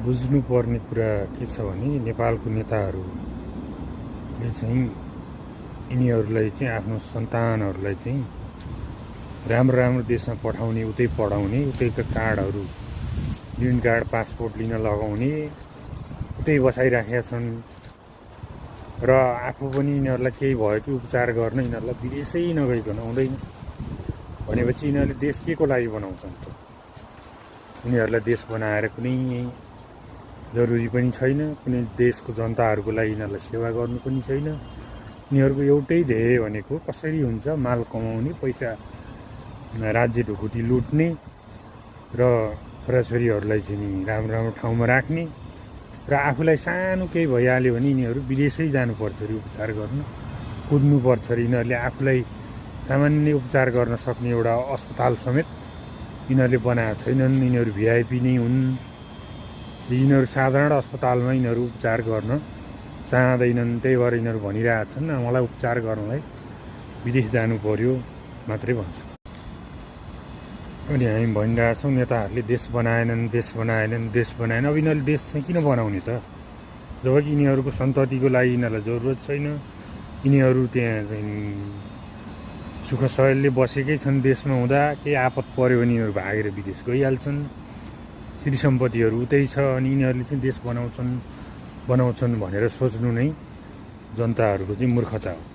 बुझ्नुपर्ने कुरा के छ भने नेपालको नेताहरूले चाहिँ यिनीहरूलाई चाहिँ आफ्नो सन्तानहरूलाई चाहिँ राम्रो राम्रो देशमा पठाउने, उतै पढाउने, उतैका कार्डहरू ग्रिन कार्ड पासपोर्ट लिन लगाउने, उतै बसाइराखेका छन् र आफू पनि यिनीहरूलाई केही भयो कि उपचार गर्न यिनीहरूलाई विदेशै नगइकन हुँदैन भनेपछि यिनीहरूले देश के को लागि बनाउँछन् त? उनीहरूलाई देश बनाएर कुनै जरुरी पनि छैन, कुनै देशको जनताहरूको लागि यिनीहरूलाई सेवा गर्नु पनि छैन। यिनीहरूको एउटै ध्येय भनेको कसरी हुन्छ माल कमाउने, पैसा राज्य ढुकुटी लुट्ने र छोराछोरीहरूलाई चाहिँ राम्रो राम्रो ठाउँमा राख्ने र आफूलाई सानो केही भइहाल्यो भने यिनीहरू विदेशै जानुपर्छ अरे उपचार गर्न, कुद्नुपर्छ अरे। यिनीहरूले आफूलाई सामान्य उपचार गर्न सक्ने एउटा अस्पताल समेत यिनीहरूले बनाएको छैनन्। यिनीहरू भिआइपी नै हुन्। यिनीहरू साधारण अस्पतालमा यिनीहरू उपचार गर्न चाहँदैनन्। त्यही भएर यिनीहरू भनिरहेछन् मलाई उपचार गर्नलाई विदेश जानु पर्यो मात्रै भन्छ। अनि हामी भनिरहेछौँ नेताहरूले देश बनाएनन्, देश बनाएनन्, देश बनाएन। अब यिनीहरूले देश चाहिँ किन बनाउने त? जबकि यिनीहरूको सन्ततिको लागि यिनीहरूलाई जरुरत छैन। यिनीहरू त्यहाँ चाहिँ सुख सयलले बसेकै छन् देशमा हुँदा। केही आपत पर्यो भने यिनीहरू भागेर विदेश गइहाल्छन्। श्री सम्पत्तिहरू उतै छ अनि यिनीहरूले चाहिँ देश बनाउँछन् भनेर सोच्नु नै जनताहरूको चाहिँ मूर्खता हो।